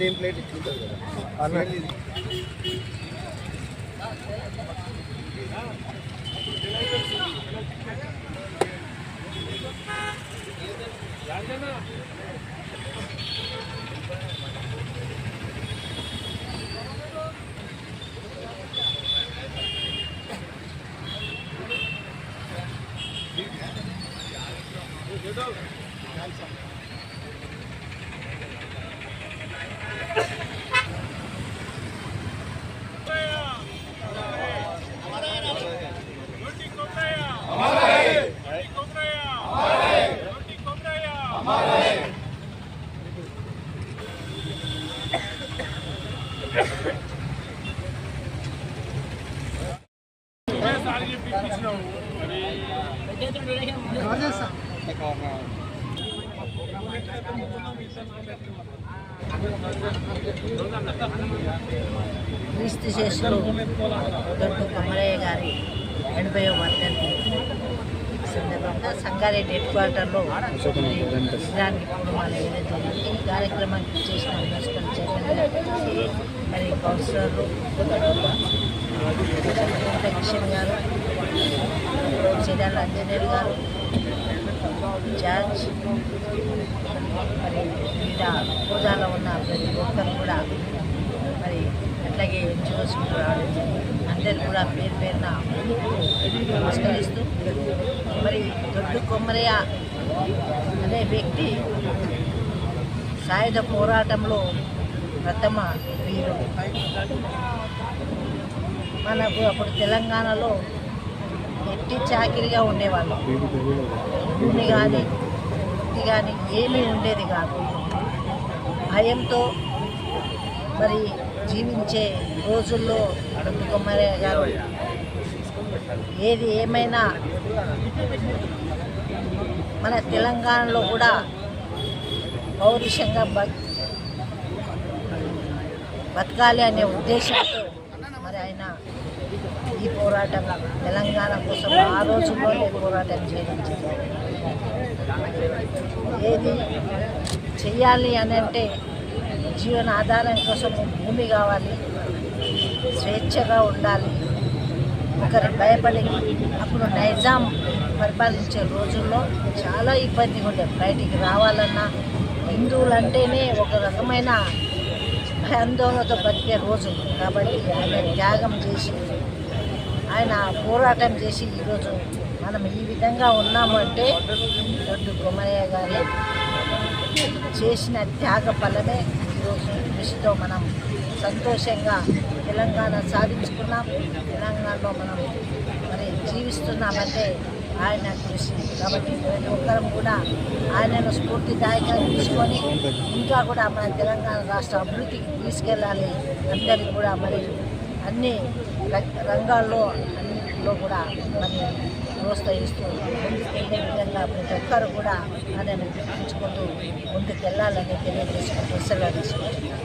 Name plate ఇచ్చుంటారు కదా క్రీస్తు శేషులు దొడ్డు కొమరయ్య గారి 80వ వర్ధంతి సందర్భంగా సంగారెడ్డి హెడ్ క్వార్టర్లో విగ్రహానికి పూలమాల వేయడం జరిగింది. ఈ కార్యక్రమానికి చేసిన మున్సిపల్ చైర్మన్ గారు, మరి కౌన్సిలర్లు, కిషన్ గారు, చీరాల అంజనేయులు గారు, జార్జ్, మరి వివిధ హోదాలో ఉన్న ప్రతి ఒక్కరు కూడా మరి అట్లాగే ఎన్జిఓస్ రావడం జరిగింది. అందరు కూడా పేరు పేరున నమస్కరిస్తూ మరి దొడ్డు కొమరయ్య అనే వ్యక్తి సాయుధ పోరాటంలో ప్రథమ వీరుడు. మనకు అప్పుడు తెలంగాణలో ఎట్టి చాకిరిగా ఉండేవాళ్ళు. భూమి కానీ వృత్తి కానీ ఏమీ ఉండేది కాదు. భయంతో మరి జీవించే రోజుల్లో దొడ్డు కొమరయ్య గారు ఏది ఏమైనా మన తెలంగాణలో కూడా పౌరుషంగా బతకాలి అనే ఉద్దేశంతో మరి ఆయన ఈ పోరాటం తెలంగాణ కోసం ఆ రోజుల్లోనే పోరాటం చేయడం జరిగింది. ఏది చెయ్యాలి అని అంటే జీవన ఆధారం కోసం భూమి కావాలి, స్వేచ్ఛగా ఉండాలి, ఒకరి భయపడి. అప్పుడు నైజాం పరిపాలించే రోజుల్లో చాలా ఇబ్బందిగా ఉండేది. బయటికి రావాలన్నా హిందువులంటేనే ఒక రకమైన భయాందోళనతో బతికే రోజులు. కాబట్టి ఆయన త్యాగం చేసి, ఆయన పోరాటం చేసి ఈరోజు మనం ఈ విధంగా ఉన్నాము అంటే దొడ్డు కొమరయ్య గారు చేసిన త్యాగ ఫలమే ఈరోజు కృషితో మనం సంతోషంగా తెలంగాణ సాధించుకున్నాం. తెలంగాణలో మనం మరి జీవిస్తున్నామంటే ఆయన కృషి. కాబట్టి ప్రతి ఒక్కరం కూడా ఆయనను స్ఫూర్తిదాయకంగా తీసుకొని ఇంకా కూడా మన తెలంగాణ రాష్ట్ర అభివృద్ధికి తీసుకెళ్ళాలి. అందరికీ కూడా మరి అన్ని రంగాల్లో అన్నింటిలో కూడా మరి ప్రోత్సహిస్తూ ముందుకెళ్ళే విధంగా ప్రతి ఒక్కరు కూడా ఆయనను గుర్తించుకుంటూ ముందుకెళ్ళాలని తెలియజేసుకుంటూ సెలవు తీసుకుంటున్నాను.